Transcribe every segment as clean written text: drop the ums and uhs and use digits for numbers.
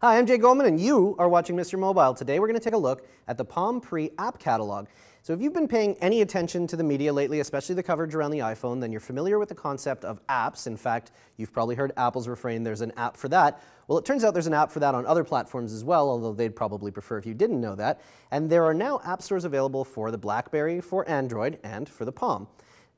Hi, I'm Jay Goldman, and you are watching Mr. Mobile. Today we're going to take a look at the Palm Pre app catalog. So if you've been paying any attention to the media lately, especially the coverage around the iPhone, then you're familiar with the concept of apps. In fact, you've probably heard Apple's refrain, there's an app for that. Well, it turns out there's an app for that on other platforms as well, although they'd probably prefer if you didn't know that. And there are now app stores available for the BlackBerry, for Android, and for the Palm.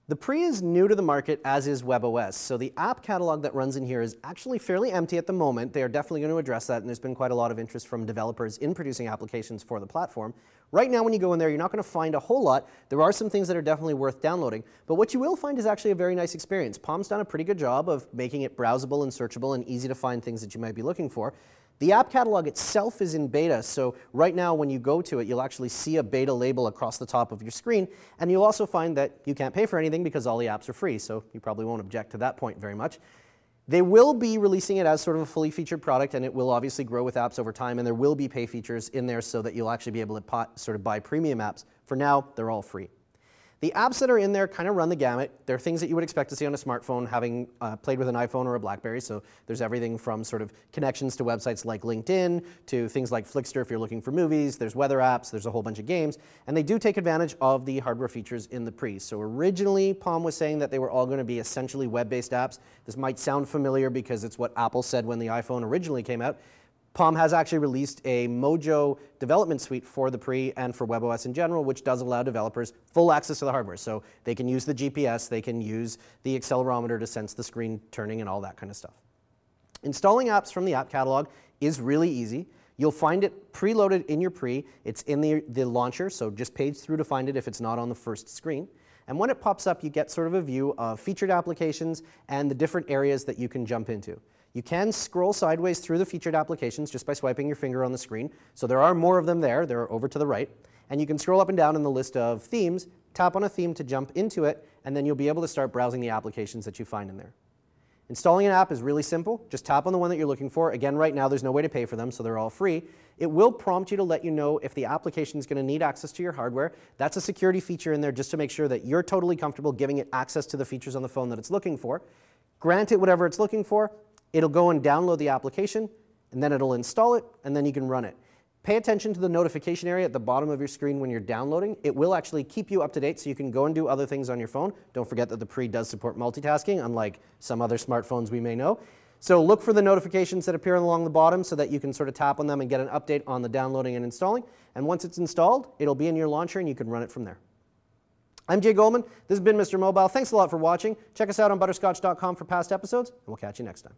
The Pre is new to the market, as is WebOS, so the app catalog that runs in here is actually fairly empty at the moment. They are definitely going to address that, and there's been quite a lot of interest from developers in producing applications for the platform. Right now, when you go in there, you're not going to find a whole lot. There are some things that are definitely worth downloading, but what you will find is actually a very nice experience. Palm's done a pretty good job of making it browsable and searchable and easy to find things that you might be looking for. The app catalog itself is in beta, so right now when you go to it, you'll actually see a beta label across the top of your screen, and you'll also find that you can't pay for anything because all the apps are free, so you probably won't object to that point very much. They will be releasing it as sort of a fully featured product, and it will obviously grow with apps over time, and there will be pay features in there so that you'll actually be able to sort of buy premium apps. For now, they're all free. The apps that are in there kind of run the gamut. They're things that you would expect to see on a smartphone, having played with an iPhone or a BlackBerry. So there's everything from sort of connections to websites like LinkedIn, to things like Flickster if you're looking for movies. There's weather apps. There's a whole bunch of games. And they do take advantage of the hardware features in the Pre. So originally, Palm was saying that they were all going to be essentially web-based apps. This might sound familiar because it's what Apple said when the iPhone originally came out. Palm has actually released a Mojo development suite for the Pre and for WebOS in general, which does allow developers full access to the hardware. So they can use the GPS, they can use the accelerometer to sense the screen turning and all that kind of stuff. Installing apps from the app catalog is really easy. You'll find it preloaded in your Pre. It's in the launcher, so just page through to find it if it's not on the first screen. And when it pops up, you get sort of a view of featured applications and the different areas that you can jump into. You can scroll sideways through the featured applications just by swiping your finger on the screen. So there are more of them there. They're over to the right. And you can scroll up and down in the list of themes, tap on a theme to jump into it, and then you'll be able to start browsing the applications that you find in there. Installing an app is really simple. Just tap on the one that you're looking for. Again, right now there's no way to pay for them, so they're all free. It will prompt you to let you know if the application is going to need access to your hardware. That's a security feature in there just to make sure that you're totally comfortable giving it access to the features on the phone that it's looking for. Grant it whatever it's looking for. It'll go and download the application, and then it'll install it, and then you can run it. Pay attention to the notification area at the bottom of your screen when you're downloading. It will actually keep you up to date so you can go and do other things on your phone. Don't forget that the Pre does support multitasking, unlike some other smartphones we may know. So look for the notifications that appear along the bottom so that you can sort of tap on them and get an update on the downloading and installing. And once it's installed, it'll be in your launcher and you can run it from there. I'm Jay Goldman. This has been Mr. Mobile. Thanks a lot for watching. Check us out on butterscotch.com for past episodes, and we'll catch you next time.